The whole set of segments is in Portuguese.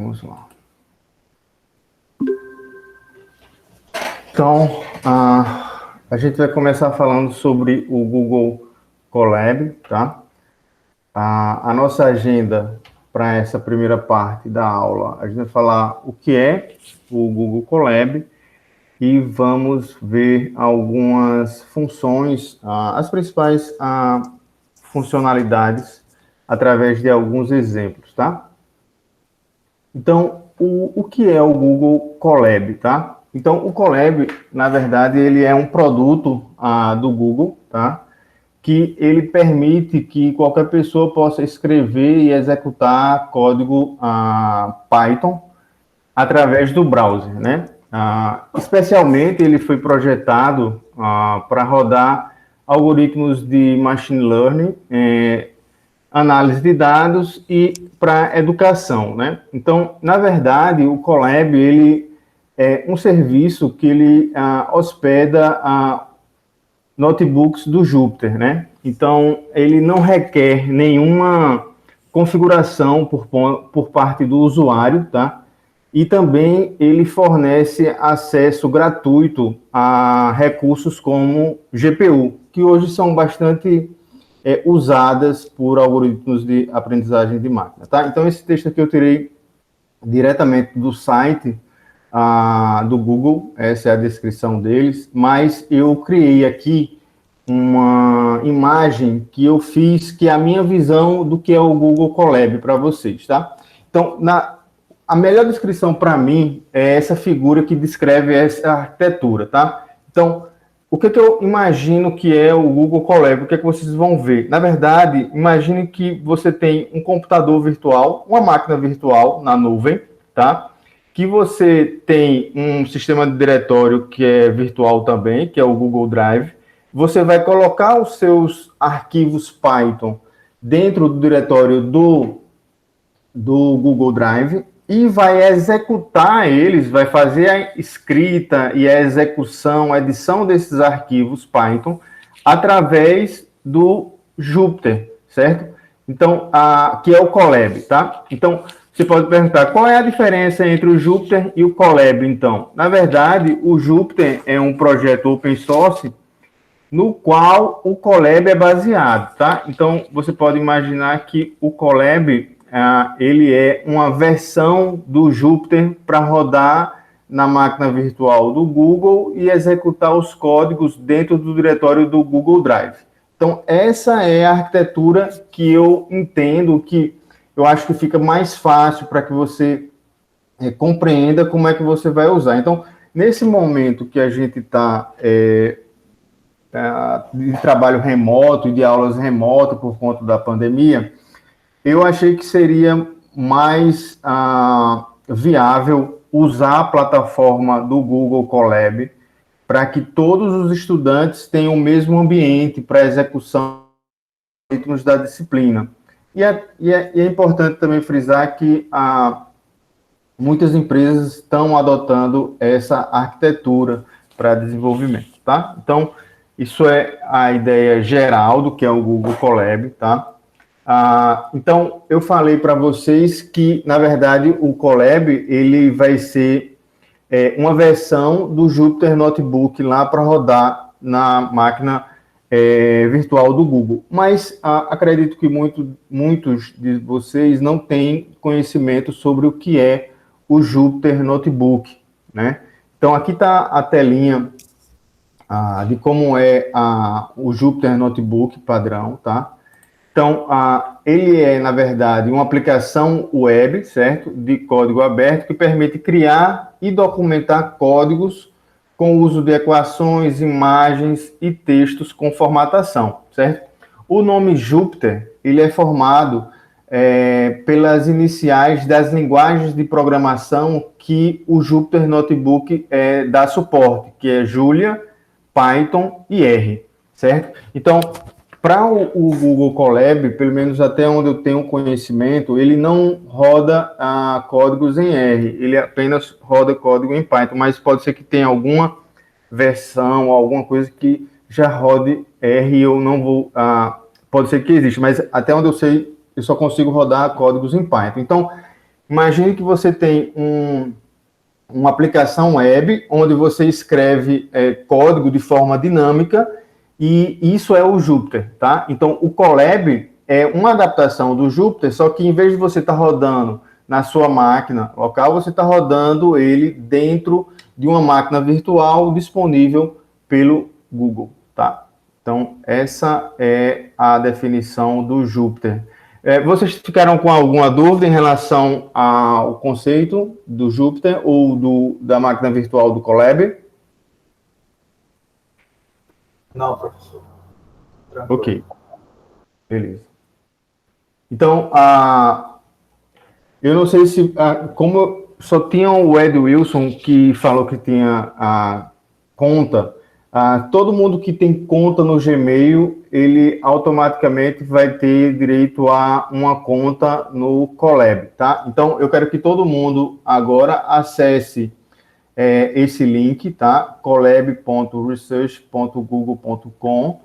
Vamos lá. Então, a gente vai começar falando sobre o Google Colab, tá? A nossa agenda para essa primeira parte da aula, a gente vai falar o que é o Google Colab e vamos ver algumas funções, as principais funcionalidades através de alguns exemplos, tá? Então, o que é o Google Colab, tá? Então, o Colab, na verdade, ele é um produto do Google, tá? Que ele permite que qualquer pessoa possa escrever e executar código Python através do browser, né? Especialmente, ele foi projetado para rodar algoritmos de machine learning, análise de dados e para educação, né? Então, na verdade, o Colab, ele é um serviço que ele hospeda notebooks do Jupyter, né? Então, ele não requer nenhuma configuração por parte do usuário, tá? E também ele fornece acesso gratuito a recursos como GPU, que hoje são bastante usadas por algoritmos de aprendizagem de máquina, tá? Então, esse texto aqui eu tirei diretamente do site do Google, essa é a descrição deles, mas eu criei aqui uma imagem que eu fiz, que é a minha visão do que é o Google Colab para vocês, tá? Então, a melhor descrição para mim é essa figura que descreve essa arquitetura, tá? Então, o que eu imagino que é o Google Colab? O que vocês vão ver? Na verdade, imagine que você tem um computador virtual, uma máquina virtual na nuvem, tá? Que você tem um sistema de diretório que é virtual também, que é o Google Drive. Você vai colocar os seus arquivos Python dentro do diretório do Google Drive e vai executar eles, vai fazer a escrita e a execução, a edição desses arquivos Python através do Jupyter, certo? Então, que é o Colab, tá? Então, você pode perguntar, qual é a diferença entre o Jupyter e o Colab, então? Na verdade, o Jupyter é um projeto open source no qual o Colab é baseado, tá? Então, você pode imaginar que o Colab, ele é uma versão do Jupyter para rodar na máquina virtual do Google e executar os códigos dentro do diretório do Google Drive. Então, essa é a arquitetura que eu entendo, que eu acho que fica mais fácil para que você compreenda como é que você vai usar. Então, nesse momento que a gente está de trabalho remoto e de aulas remotas por conta da pandemia, eu achei que seria mais viável usar a plataforma do Google Colab para que todos os estudantes tenham o mesmo ambiente para execução dos ritmos da disciplina. E é importante também frisar que muitas empresas estão adotando essa arquitetura para desenvolvimento, tá? Então, isso é a ideia geral do que é o Google Colab, tá? Então, eu falei para vocês que, na verdade, o Colab, ele vai ser uma versão do Jupyter Notebook lá para rodar na máquina virtual do Google. Mas acredito que muitos de vocês não têm conhecimento sobre o que é o Jupyter Notebook, né? Então, aqui está a telinha de como é o Jupyter Notebook padrão, tá? Então, ele é, na verdade, uma aplicação web, certo? De código aberto que permite criar e documentar códigos com o uso de equações, imagens e textos com formatação, certo? O nome Jupyter, ele é formado pelas iniciais das linguagens de programação que o Jupyter Notebook dá suporte, que é Julia, Python e R, certo? Então, para o Google Colab, pelo menos até onde eu tenho conhecimento, ele não roda códigos em R, ele apenas roda código em Python, mas pode ser que tenha alguma versão, alguma coisa que já rode R e eu não vou... pode ser que exista, mas até onde eu sei, eu só consigo rodar códigos em Python. Então, imagine que você tem uma aplicação web onde você escreve código de forma dinâmica e isso é o Jupyter, tá? Então, o Colab é uma adaptação do Jupyter, só que em vez de você estar rodando na sua máquina local, você está rodando ele dentro de uma máquina virtual disponível pelo Google, tá? Então, essa é a definição do Jupyter. Vocês ficaram com alguma dúvida em relação ao conceito do Jupyter ou da máquina virtual do Colab? Não, professor. Tranquilo. Ok, beleza. Então, eu não sei se, como só tinha o Ed Wilson que falou que tinha a conta, todo mundo que tem conta no Gmail, ele automaticamente vai ter direito a uma conta no Colab, tá? Então, eu quero que todo mundo agora acesse esse link, tá? colab.research.google.com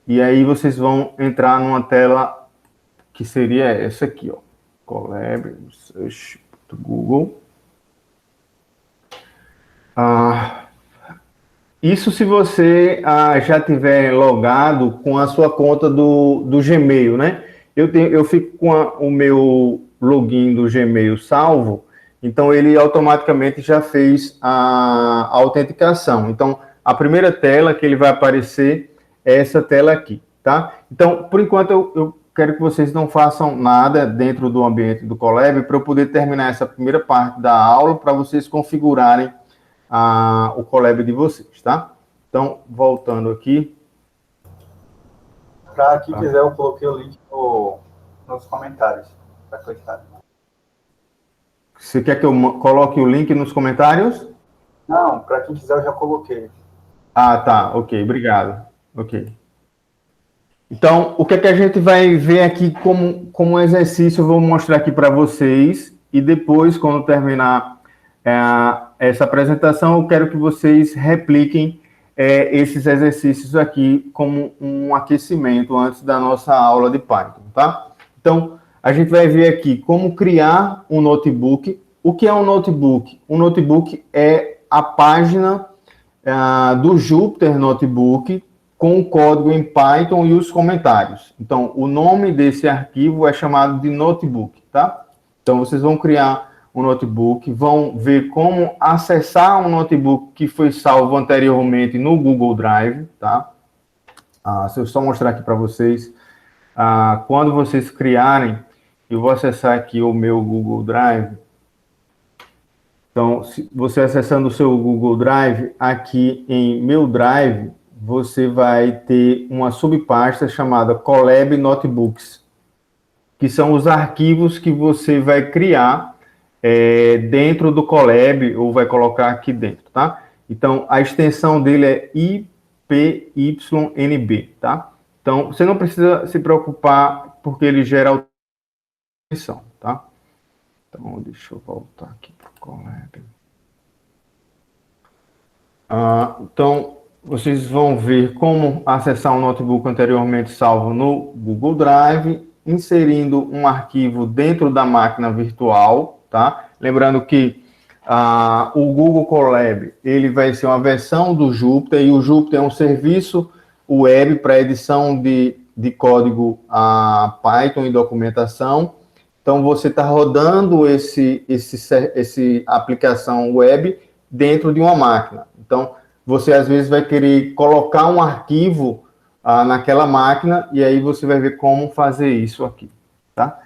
e aí vocês vão entrar numa tela que seria essa aqui, ó. colab.research.google. Isso se você já tiver logado com a sua conta do Gmail, né? Eu fico com o meu login do Gmail salvo, então ele automaticamente já fez a autenticação. Então, a primeira tela que ele vai aparecer é essa tela aqui, tá? Então, por enquanto, eu quero que vocês não façam nada dentro do ambiente do Colab para eu poder terminar essa primeira parte da aula para vocês configurarem o Colab de vocês, tá? Então, voltando aqui. Para quem quiser, eu coloquei o link nos comentários para clicar. Você quer que eu coloque o link nos comentários? Não, para quem quiser, eu já coloquei. Tá, ok, obrigado. Ok. Então, o que é que a gente vai ver aqui como exercício, eu vou mostrar aqui para vocês, e depois, quando terminar essa apresentação, eu quero que vocês repliquem esses exercícios aqui como um aquecimento antes da nossa aula de Python, tá? Então, a gente vai ver aqui como criar um notebook. O que é um notebook? Um notebook é a página do Jupyter Notebook com o código em Python e os comentários. Então, o nome desse arquivo é chamado de notebook, tá? Então, vocês vão criar um notebook, vão ver como acessar um notebook que foi salvo anteriormente no Google Drive, tá? Se eu só mostrar aqui para vocês, quando vocês criarem, eu vou acessar aqui o meu Google Drive. Então, se você acessando o seu Google Drive, aqui em Meu Drive, você vai ter uma subpasta chamada Colab Notebooks, que são os arquivos que você vai criar dentro do Colab, ou vai colocar aqui dentro, tá? Então, a extensão dele é IPYNB, tá? Então, você não precisa se preocupar, porque ele gera autorização, tá? Então, deixa eu voltar aqui para o Colab. Então, vocês vão ver como acessar um notebook anteriormente salvo no Google Drive, inserindo um arquivo dentro da máquina virtual, tá? Lembrando que o Google Colab, ele vai ser uma versão do Jupyter, e o Jupyter é um serviço web para edição de código Python e documentação. Então, você está rodando esse aplicação web dentro de uma máquina. Então, você às vezes vai querer colocar um arquivo naquela máquina, e aí você vai ver como fazer isso aqui, tá?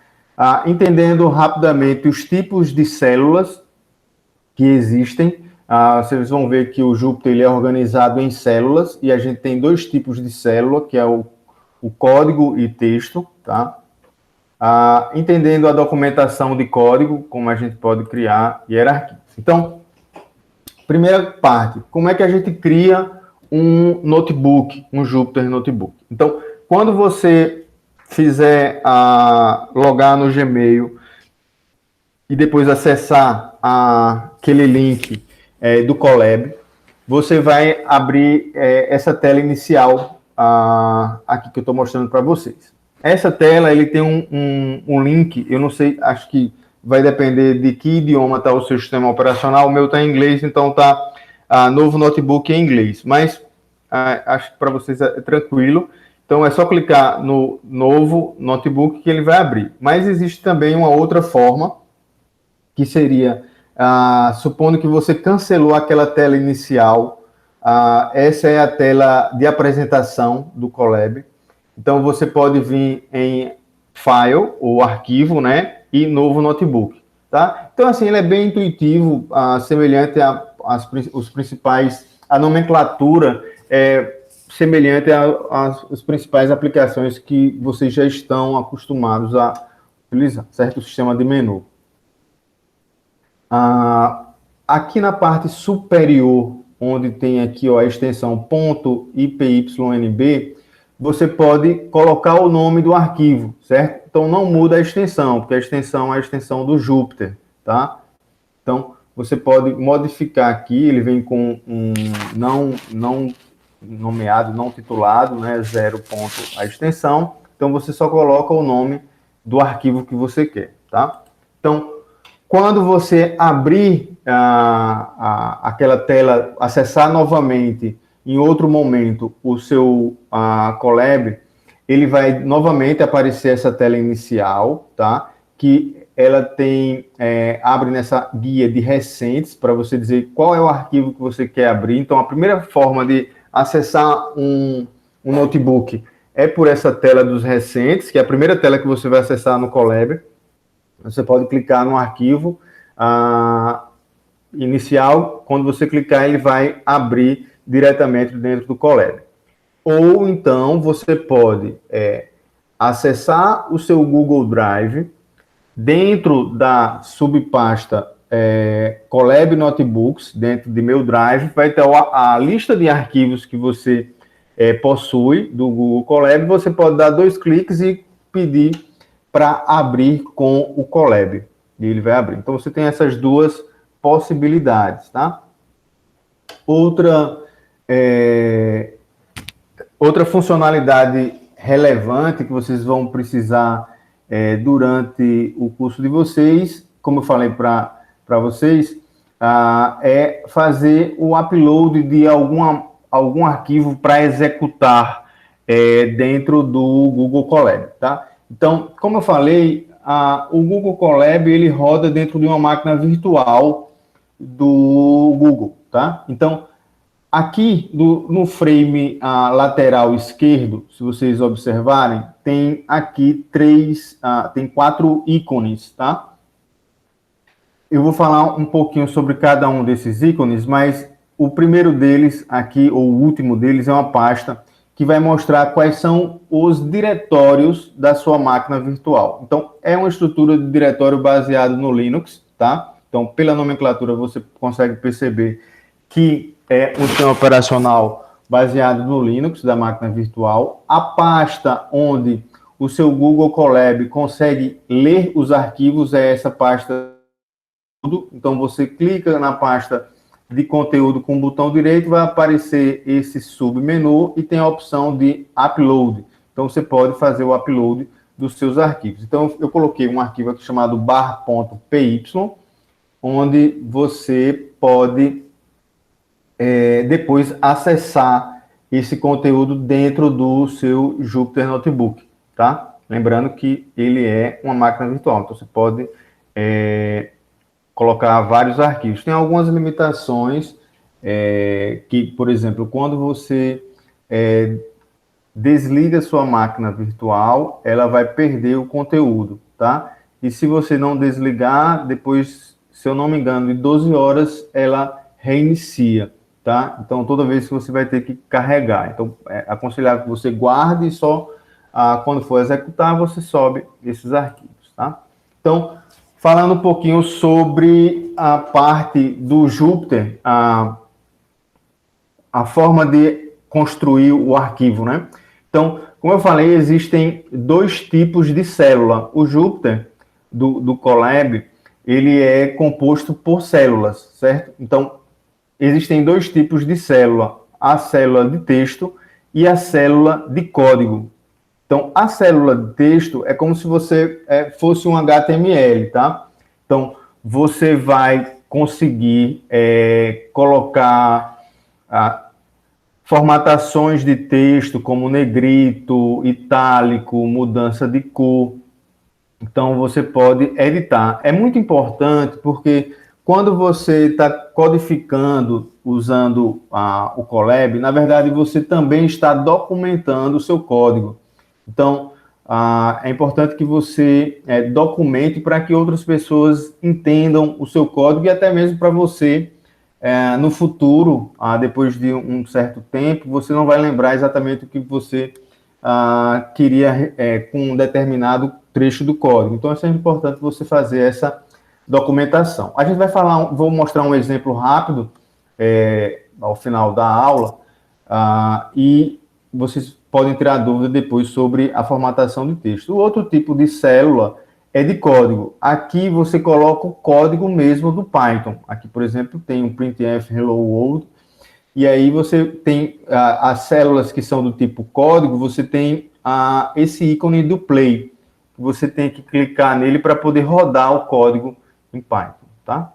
Entendendo rapidamente os tipos de células que existem, vocês vão ver que o Jupyter ele é organizado em células, e a gente tem dois tipos de célula, que é o código e texto, tá? Entendendo a documentação de código, como a gente pode criar hierarquias. Então, primeira parte, como é que a gente cria um notebook, um Jupyter Notebook? Então, quando você fizer logar no Gmail e depois acessar aquele link do Colab, você vai abrir essa tela inicial aqui que eu estou mostrando para vocês. Essa tela ele tem um link, eu não sei, acho que vai depender de que idioma está o seu sistema operacional. O meu está em inglês, então está novo notebook em inglês. Mas acho que para vocês é tranquilo. Então é só clicar no novo notebook que ele vai abrir. Mas existe também uma outra forma, que seria, supondo que você cancelou aquela tela inicial, essa é a tela de apresentação do Colab. Então você pode vir em File, ou arquivo, né? E novo notebook, tá? Então, assim, ele é bem intuitivo, semelhante os principais, a nomenclatura é semelhante às principais aplicações que vocês já estão acostumados a utilizar, certo? O sistema de menu. Aqui na parte superior, onde tem aqui ó, a extensão .ipynb, você pode colocar o nome do arquivo, certo? Então não muda a extensão, porque a extensão é a extensão do Jupyter, tá? Então você pode modificar aqui, ele vem com um não nomeado, não titulado, né? 0. a extensão. Então você só coloca o nome do arquivo que você quer, tá? Então, quando você abrir aquela tela, acessar novamente em outro momento o seu Colab, ele vai novamente aparecer essa tela inicial, tá? Que ela tem, abre nessa guia de recentes, para você dizer qual é o arquivo que você quer abrir. Então, a primeira forma de acessar um notebook é por essa tela dos recentes, que é a primeira tela que você vai acessar no Colab. Você pode clicar no arquivo inicial, quando você clicar, ele vai abrir diretamente dentro do Colab. Ou então, você pode acessar o seu Google Drive, dentro da subpasta Colab Notebooks, dentro de meu Drive, vai ter a lista de arquivos que você possui do Google Colab. Você pode dar 2 cliques e pedir para abrir com o Colab, e ele vai abrir. Então, você tem essas duas possibilidades, tá? Outra funcionalidade relevante que vocês vão precisar durante o curso de vocês, como eu falei para vocês, é fazer o upload de algum arquivo para executar dentro do Google Colab, tá? Então, como eu falei, o Google Colab, ele roda dentro de uma máquina virtual do Google, tá? Então, aqui no frame lateral esquerdo, se vocês observarem, tem aqui tem 4 ícones, tá? Eu vou falar um pouquinho sobre cada um desses ícones, mas o primeiro deles aqui, ou o último deles, é uma pasta que vai mostrar quais são os diretórios da sua máquina virtual. Então, é uma estrutura de diretório baseado no Linux, tá? Então, pela nomenclatura, você consegue perceber que é um sistema operacional baseado no Linux, da máquina virtual. A pasta onde o seu Google Colab consegue ler os arquivos é essa pasta. Então, você clica na pasta de conteúdo com o botão direito, vai aparecer esse submenu e tem a opção de upload. Então, você pode fazer o upload dos seus arquivos. Então, eu coloquei um arquivo aqui chamado bar.py, onde você pode depois acessar esse conteúdo dentro do seu Jupyter Notebook, tá? Lembrando que ele é uma máquina virtual, então você pode colocar vários arquivos. Tem algumas limitações que, por exemplo, quando você desliga sua máquina virtual, ela vai perder o conteúdo, tá? E se você não desligar, depois, se eu não me engano, de 12 horas, ela reinicia, tá? Então, toda vez que você vai ter que carregar. Então, é aconselhável que você guarde e só quando for executar, você sobe esses arquivos, tá? Então, falando um pouquinho sobre a parte do Jupyter, a forma de construir o arquivo, né? Então, como eu falei, existem 2 tipos de célula. O Jupyter do Colab, ele é composto por células, certo? Então, existem 2 tipos de célula, a célula de texto e a célula de código. Então, a célula de texto é como se você fosse um HTML, tá? Então, você vai conseguir colocar formatações de texto como negrito, itálico, mudança de cor. Então, você pode editar. É muito importante porque quando você está codificando usando o Colab, na verdade, você também está documentando o seu código. Então, é importante que você documente para que outras pessoas entendam o seu código e até mesmo para você, no futuro, depois de um certo tempo, você não vai lembrar exatamente o que você queria com um determinado trecho do código. Então, é sempre importante você fazer essa documentação. A gente vai falar, vou mostrar um exemplo rápido ao final da aula, e vocês podem tirar dúvida depois sobre a formatação de texto. O outro tipo de célula é de código. Aqui você coloca o código mesmo do Python. Aqui, por exemplo, tem um printf hello world, e aí você tem as células que são do tipo código, você tem esse ícone do play. Você tem que clicar nele para poder rodar o código em Python, tá?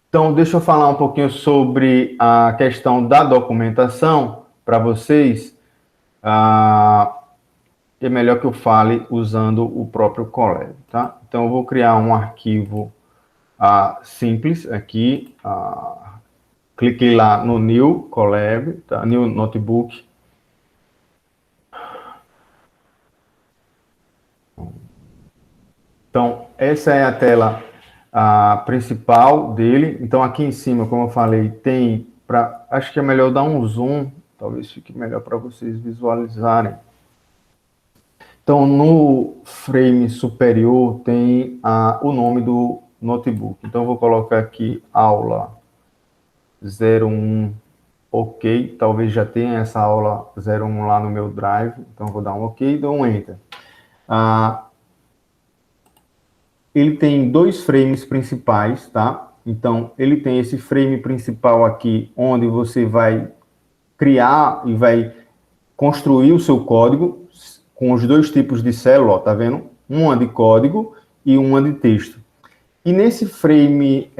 Então, deixa eu falar um pouquinho sobre a questão da documentação para vocês. É melhor que eu fale usando o próprio Colab, tá? Então, eu vou criar um arquivo simples aqui. Cliquei lá no New Colab, tá? New Notebook. Então, essa é a tela principal dele. Então, aqui em cima, como eu falei, tem acho que é melhor dar um zoom, talvez fique melhor para vocês visualizarem. Então, no frame superior tem o nome do notebook. Então, eu vou colocar aqui aula 01, ok. Talvez já tenha essa aula 01 lá no meu drive. Então, eu vou dar um ok e dou um enter. Ele tem 2 frames principais, tá? Então, ele tem esse frame principal aqui, onde você vai criar e vai construir o seu código com os 2 tipos de célula, ó, tá vendo? Uma de código e uma de texto. E nesse frame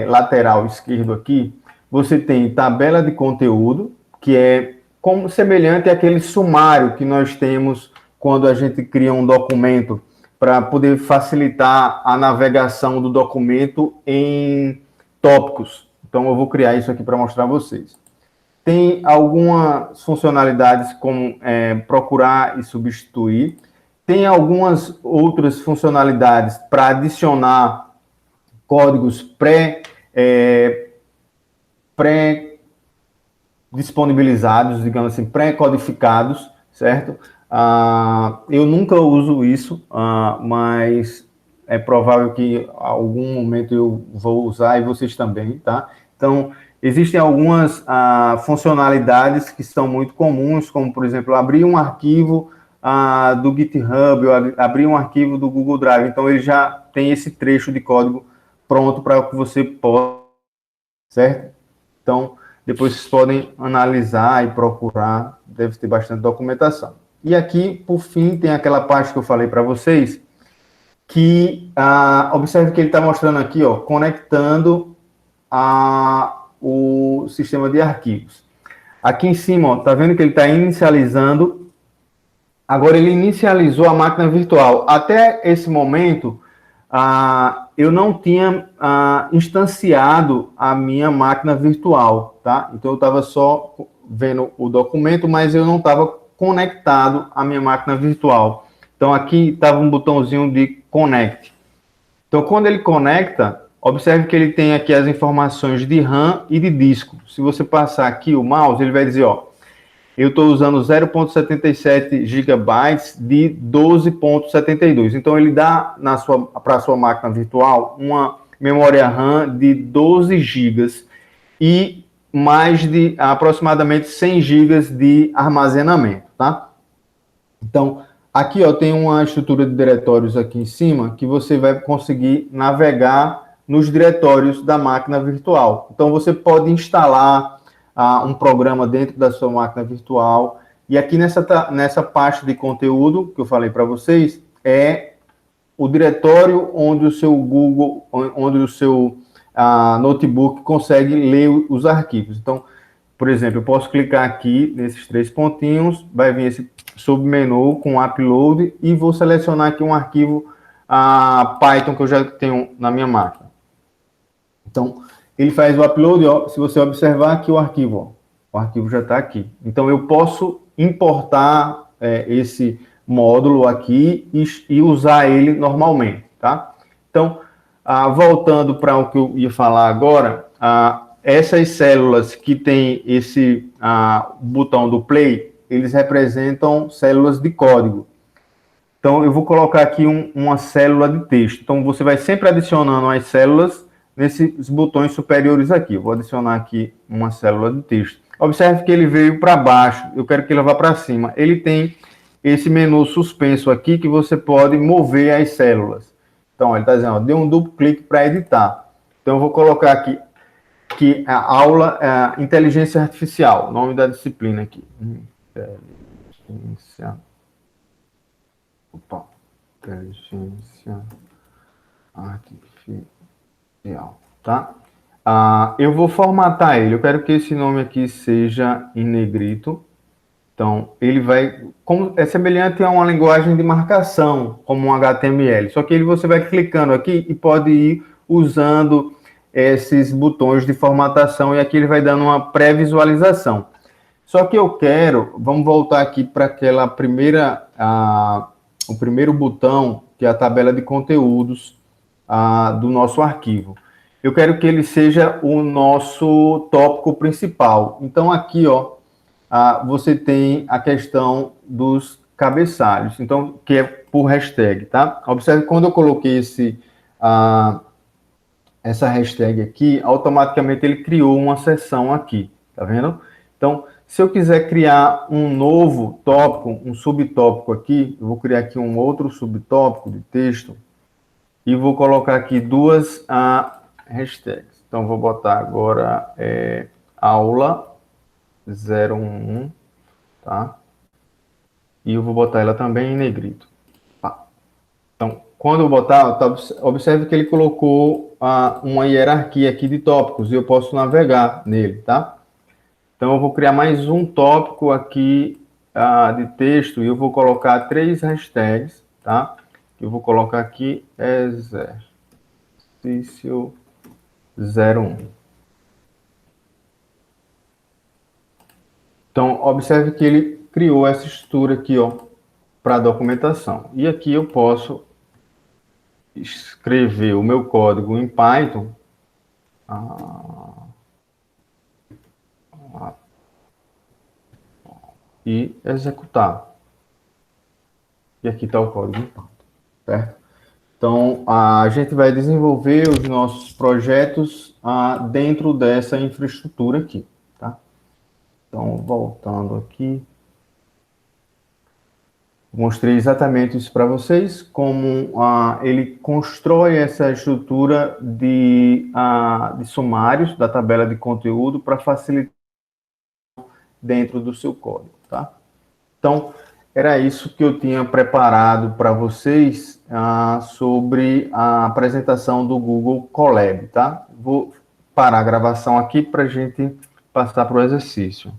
lateral esquerdo aqui, você tem tabela de conteúdo, que é como semelhante àquele sumário que nós temos quando a gente cria um documento, para poder facilitar a navegação do documento em tópicos. Então, eu vou criar isso aqui para mostrar a vocês. Tem algumas funcionalidades como procurar e substituir. Tem algumas outras funcionalidades para adicionar códigos pré-disponibilizados, digamos assim, pré-codificados, certo? Eu nunca uso isso, mas é provável que em algum momento eu vou usar e vocês também, tá? Então, existem algumas funcionalidades que são muito comuns, como, por exemplo, abrir um arquivo do GitHub, ou abrir um arquivo do Google Drive. Então, ele já tem esse trecho de código pronto para que você possa, certo? Então, depois vocês podem analisar e procurar, deve ter bastante documentação. E aqui, por fim, tem aquela parte que eu falei para vocês, que observe que ele está mostrando aqui, ó, conectando o sistema de arquivos. Aqui em cima, ó, tá vendo que ele está inicializando. Agora ele inicializou a máquina virtual. Até esse momento, eu não tinha instanciado a minha máquina virtual, tá? Então eu estava só vendo o documento, mas eu não estava conectado à minha máquina virtual. Então, aqui estava um botãozinho de Connect. Então, quando ele conecta, observe que ele tem aqui as informações de RAM e de disco. Se você passar aqui o mouse, ele vai dizer, ó, eu estou usando 0,77 GB de 12,72. Então, ele dá para a sua máquina virtual uma memória RAM de 12 GB e mais de aproximadamente 100 GB de armazenamento, tá? Então, aqui ó, tem uma estrutura de diretórios aqui em cima que você vai conseguir navegar nos diretórios da máquina virtual. Então, você pode instalar um programa dentro da sua máquina virtual. E aqui nessa parte de conteúdo que eu falei para vocês, é o diretório onde o seu Google, onde o seu notebook consegue ler os arquivos. Então, por exemplo, eu posso clicar aqui nesses 3 pontinhos, vai vir esse submenu com upload e vou selecionar aqui um arquivo Python que eu já tenho na minha máquina. Então, ele faz o upload, ó, se você observar aqui o arquivo já está aqui. Então, eu posso importar esse módulo aqui e usar ele normalmente, tá? Então, voltando para o que eu ia falar agora, essas células que tem esse botão do play, eles representam células de código. Então, eu vou colocar aqui uma célula de texto. Então, você vai sempre adicionando as células nesses botões superiores aqui. Eu vou adicionar aqui uma célula de texto. Observe que ele veio para baixo, eu quero que ele vá para cima. Ele tem esse menu suspenso aqui que você pode mover as células. Então, ele está dizendo, ó, dê um duplo clique para editar. Então, eu vou colocar aqui que a aula é Inteligência Artificial, nome da disciplina aqui. Inteligência Artificial, tá? Eu vou formatar ele, eu quero que esse nome aqui seja em negrito. Então, ele vai, como é semelhante a uma linguagem de marcação, como um HTML, só que você vai clicando aqui e pode ir usando esses botões de formatação e aqui ele vai dando uma pré-visualização. Só que eu quero, vamos voltar aqui para aquela primeira, o primeiro botão, que é a tabela de conteúdos do nosso arquivo. Eu quero que ele seja o nosso tópico principal. Então, aqui, ó, você tem a questão dos cabeçalhos, então, que é por hashtag, tá? Observe que quando eu coloquei essa hashtag aqui, automaticamente ele criou uma seção aqui, tá vendo? Então, se eu quiser criar um novo tópico, um subtópico aqui, eu vou criar aqui um outro subtópico de texto e vou colocar aqui 2 hashtags. Então, vou botar agora aula 01, tá? E eu vou botar ela também em negrito. Tá. Então, quando eu botar, observe que ele colocou uma hierarquia aqui de tópicos e eu posso navegar nele, tá? Então, eu vou criar mais um tópico aqui de texto e eu vou colocar 3 hashtags, tá? Eu vou colocar aqui exercício 01. Então, observe que ele criou essa estrutura aqui, ó, para documentação. E aqui eu posso escrever o meu código em Python. E executar. E aqui está o código em Python, certo? Então, a gente vai desenvolver os nossos projetos dentro dessa infraestrutura aqui, tá? Então, voltando aqui, mostrei exatamente isso para vocês, como ele constrói essa estrutura de sumários da tabela de conteúdo para facilitar dentro do seu código, tá? Então, era isso que eu tinha preparado para vocês sobre a apresentação do Google Colab, tá? Vou parar a gravação aqui para a gente passar para o exercício.